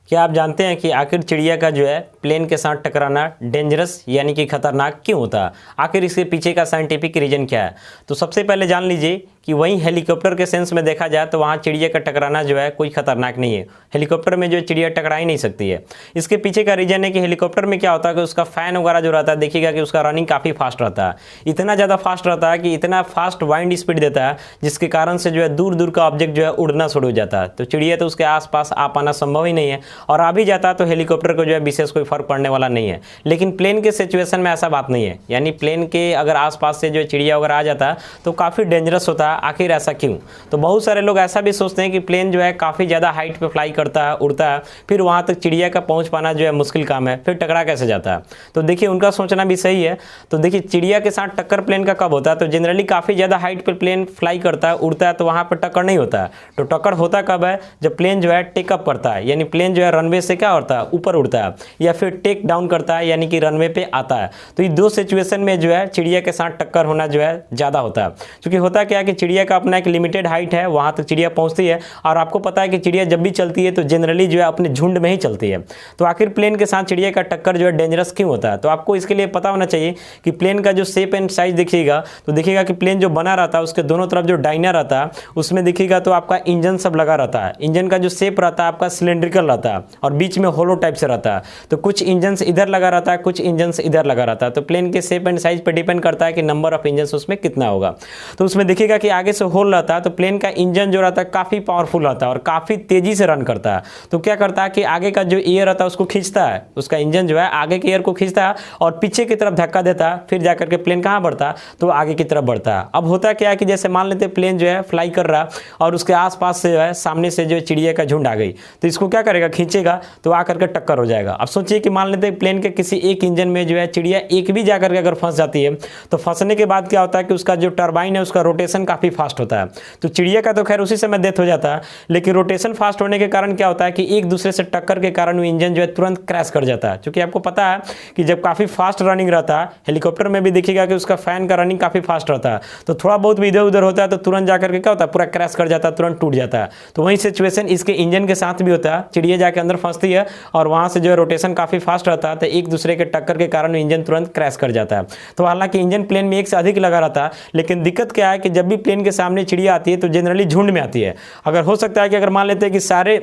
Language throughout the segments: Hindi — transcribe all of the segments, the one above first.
क्या आप जानते हैं कि आखिर चिड़िया का जो है प्लेन के साथ टकराना डेंजरस यानी कि खतरनाक क्यों होता है? आखिर इसके पीछे का साइंटिफिक रीजन क्या है? तो सबसे पहले जान लीजिए कि वहीं हेलीकॉप्टर के सेंस में देखा जाए तो वहाँ चिड़िया का टकराना जो है कोई खतरनाक नहीं है। हेलीकॉप्टर में जो है चिड़िया टकरा ही नहीं सकती है। इसके पीछे का रीजन है कि हेलीकॉप्टर में क्या होता है कि उसका फैन वगैरह जो रहता है, देखिएगा कि उसका रनिंग काफ़ी फास्ट रहता है। इतना ज़्यादा फास्ट रहता है कि इतना फास्ट वाइंड स्पीड देता है जिसके कारण से जो है दूर दूर का ऑब्जेक्ट जो है उड़ना शुरू हो जाता है। तो चिड़िया तो उसके आसपास आ पाना संभव ही नहीं है, और आ भी जाता है तो हेलीकॉप्टर को जो है विशेष कोई फर्क पड़ने वाला नहीं है। लेकिन प्लेन के सिचुएशन में ऐसा बात नहीं है, यानी प्लेन के अगर आसपास से जो चिड़िया वगैरह आ जाता है तो काफ़ी डेंजरस होता है। आखिर ऐसा क्यों? तो बहुत सारे लोग ऐसा भी सोचते हैं कि प्लेन जो है काफ़ी ज़्यादा हाइट पे फ्लाई करता है, उड़ता है, फिर वहाँ तक चिड़िया का पहुँच पाना जो है मुश्किल काम है, फिर टकरा कैसे जाता है? तो देखिए उनका सोचना भी सही है। तो देखिए चिड़िया के साथ टक्कर प्लेन का कब होता है? तो जनरली काफ़ी ज़्यादा हाइट पर प्लेन फ्लाई करता है, उड़ता है, तो वहाँ पर टक्कर नहीं होता है। तो टक्कर होता कब है? जब प्लेन जो है टेकअप करता है, यानी प्लेन जो है रनवे से क्या होता है, ऊपर उड़ता है, या फिर टेक डाउन करता है, यानी कि रनवे पे आता है। तो ये दो सिचुएशन में जो है चिड़िया के साथ टक्कर होना जो है ज़्यादा होता है। क्योंकि होता क्या है कि चिड़िया का अपना एक लिमिटेड हाइट है, वहाँ तक चिड़िया पहुँचती है, और आपको पता है कि चिड़िया जब भी चलती है तो जनरली जो है अपने झुंड में ही चलती है। तो आखिर प्लेन के साथ चिड़िया का टक्कर जो है डेंजरस क्यों होता है? तो आपको इसके लिए पता होना चाहिए कि प्लेन का जो शेप एंड साइज देखिएगा तो देखिएगा कि प्लेन जो बना रहता है उसके दोनों तरफ जो डाइना रहता है उसमें देखिएगा तो आपका इंजन सब लगा रहता है। इंजन का जो शेप रहता है आपका सिलेंड्रिकल रहता है और बीच में होलो टाइप से रहता है। तो कुछ इंजन इधर लगा रहता है, कुछ इंजन इधर लगा रहता है। तो प्लेन के शेप एंड साइज पर डिपेंड करता है कि नंबर ऑफ इंजन उसमें कितना होगा। तो उसमें देखिएगा कि आगे से होल रहता है, तो प्लेन का इंजन जो रहता है काफ़ी पावरफुल रहता है और काफ़ी तेज़ी से रन करता है। तो क्या करता है कि आगे का जो एयर रहता है उसको खींचता है, उसका इंजन जो है आगे के एयर को खींचता है और पीछे की तरफ धक्का देता है, फिर जाकर के प्लेन कहाँ बढ़ता है? तो आगे की तरफ बढ़ता है। अब होता क्या है कि जैसे मान लेते प्लेन जो है फ्लाई कर रहा और उसके आसपास से जो है सामने से जो चिड़िया का झुंड आ गई, तो इसको क्या करेगा? खींचेगा, तो आकर के टक्कर हो जाएगा। अब सोचिए कि मान लेते प्लेन के किसी एक इंजन में जो है चिड़िया एक भी जाकर के अगर फंस जाती है, तो फंसने के बाद क्या होता है कि उसका जो टरबाइन है उसका रोटेशन काफ़ी फास्ट होता है। तो चिड़िया का तो खैर उसी समय डेथ हो जाता है, लेकिन रोटेशन फास्ट होने के कारण क्या होता है कि एक दूसरे से टक्कर के कारण वो इंजन जो है तुरंत क्रैश कर जाता है। क्योंकि आपको पता है कि जब काफ़ी फास्ट रनिंग रहता है, हेलीकॉप्टर में भी देखिएगा कि उसका फैन का रनिंग काफ़ी फास्ट रहता है, तो थोड़ा बहुत भी इधर उधर होता है तो तुरंत जाकर के क्या होता है? पूरा क्रैश कर जाता है, तुरंत टूट जाता है। तो वही सिचुएशन इसके इंजन के साथ भी होता है। चिड़िया जाके अंदर फंसती है और वहाँ से जो है रोटेशन काफ़ी फास्ट रहता है, तो एक दूसरे के टक्कर के कारण इंजन तुरंत क्रैश कर जाता है। तो हालांकि इंजन प्लेन में एक से अधिक लगा रहता है, लेकिन दिक्कत क्या है कि जब भी प्लेन के सामने चिड़िया आती है तो जनरली झुंड में आती है। अगर हो सकता है कि अगर मान लेते हैं कि सारे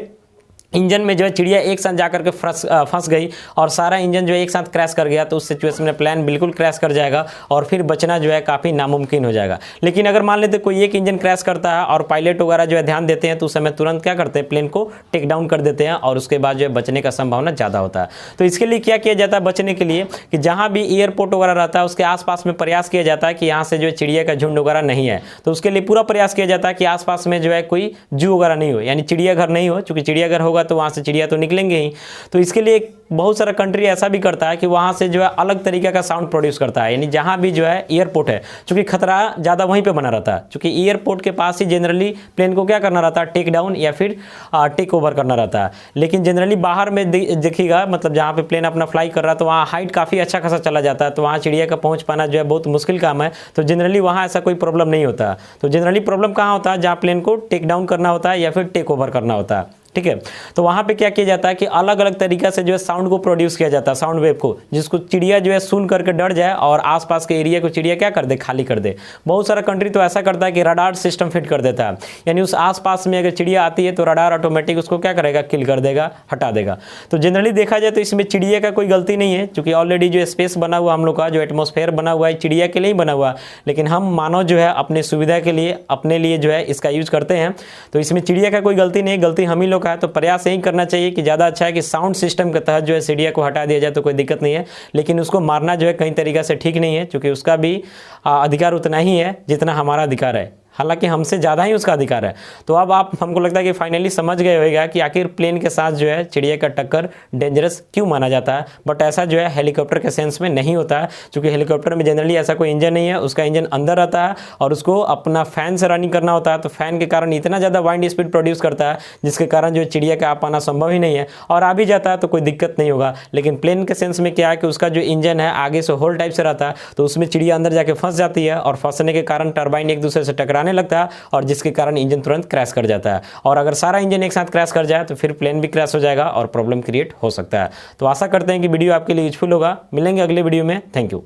इंजन में जो है चिड़िया एक साथ जाकर के फंस गई और सारा इंजन जो है एक साथ क्रैश कर गया, तो उस सिचुएशन में प्लेन बिल्कुल क्रैश कर जाएगा और फिर बचना जो है काफ़ी नामुमकिन हो जाएगा। लेकिन अगर मान लेते कोई एक इंजन क्रैश करता है और पायलट वगैरह जो है ध्यान देते हैं, तो उस समय तुरंत क्या करते हैं? प्लेन को टेक डाउन कर देते हैं और उसके बाद जो है बचने का संभावना ज़्यादा होता है। तो इसके लिए क्या किया जाता है बचने के लिए कि जहाँ भी एयरपोर्ट वगैरह रहता है उसके आसपास में प्रयास किया जाता है कि यहाँ से जो है चिड़िया का झुंड वगैरह नहीं है। तो उसके लिए पूरा प्रयास किया जाता है कि आसपास में जो है कोई जू वगैरह नहीं हो, यानी चिड़ियाघर नहीं हो। चूँकि चिड़ियाघर होगा तो वहाँ से चिड़िया तो निकलेंगे ही। तो इसके लिए बहुत सारा कंट्री ऐसा भी करता है कि वहाँ से जो है अलग तरीके का साउंड प्रोड्यूस करता है, यानी जहाँ भी जो है एयरपोर्ट है, क्योंकि खतरा ज़्यादा वहीं पे बना रहता है। क्योंकि एयरपोर्ट के पास ही जनरली प्लेन को क्या करना रहता है? टेक डाउन या फिर टेक ओवर करना रहता है। लेकिन जनरली बाहर में देखिएगा, मतलब जहाँ पे प्लेन अपना फ्लाई कर रहा है तो वहाँ हाइट काफ़ी अच्छा खासा चला जाता है, तो वहाँ चिड़िया का पहुँच पाना जो है बहुत मुश्किल काम है। तो जनरली वहाँ ऐसा कोई प्रॉब्लम नहीं होता। तो जनरली प्रॉब्लम कहाँ होता है? जहाँ प्लेन को टेक डाउन करना होता है या फिर टेक ओवर करना होता है। ठीक है, तो वहाँ पे क्या किया जाता है कि अलग अलग तरीका से जो है साउंड को प्रोड्यूस किया जाता है, साउंड वेव को, जिसको चिड़िया जो है सुन करके डर जाए और आसपास के एरिया को चिड़िया क्या कर दे? खाली कर दे। बहुत सारा कंट्री तो ऐसा करता है कि रडार सिस्टम फिट कर देता है, यानी उस आसपास में अगर चिड़िया आती है तो रडार ऑटोमेटिक उसको क्या करेगा? किल कर देगा, हटा देगा। तो जनरली देखा जाए तो इसमें चिड़िया का कोई गलती नहीं है, क्योंकि ऑलरेडी जो स्पेस बना हुआ हम लोग का जो एटमॉस्फेयर बना हुआ है चिड़िया के लिए ही बना हुआ, लेकिन हम मानव जो है अपने सुविधा के लिए, अपने लिए जो है इसका यूज करते हैं। तो इसमें चिड़िया का कोई गलती नहीं है, गलती हम ही लोग का है। तो प्रयास यही करना चाहिए कि ज़्यादा अच्छा है कि साउंड सिस्टम के तहत जो है चिड़िया को हटा दिया जाए तो कोई दिक्कत नहीं है। लेकिन उसको मारना जो है कई तरीक़ा से ठीक नहीं है, क्योंकि उसका भी अधिकार उतना ही है जितना हमारा अधिकार है। हालांकि हमसे ज़्यादा ही उसका अधिकार है। तो अब आप, हमको लगता है कि फाइनली समझ गए होगा कि आखिर प्लेन के साथ जो है चिड़िया का टक्कर डेंजरस क्यों माना जाता है। बट ऐसा जो है हेलीकॉप्टर के सेंस में नहीं होता है, क्योंकि हेलीकॉप्टर में जनरली ऐसा कोई इंजन नहीं है, उसका इंजन अंदर रहता है और उसको अपना फैन से रनिंग करना होता है। तो फैन के कारण इतना ज़्यादा वाइंड स्पीड प्रोड्यूस करता है जिसके कारण जो चिड़िया का आ पाना संभव ही नहीं है, और आ भी जाता है तो कोई दिक्कत नहीं होगा। लेकिन प्लेन के सेंस में क्या है कि उसका जो इंजन है आगे से होल टाइप से रहता है, तो उसमें चिड़िया अंदर जाके फंस जाती है और फंसने के कारण टरबाइन एक दूसरे से टकरा टकराने लगता है और जिसके कारण इंजन तुरंत क्रैश कर जाता है। और अगर सारा इंजन एक साथ क्रैश कर जाए तो फिर प्लेन भी क्रैश हो जाएगा और प्रॉब्लम क्रिएट हो सकता है। तो आशा करते हैं कि वीडियो आपके लिए यूजफुल होगा। मिलेंगे अगले वीडियो में। Thank you.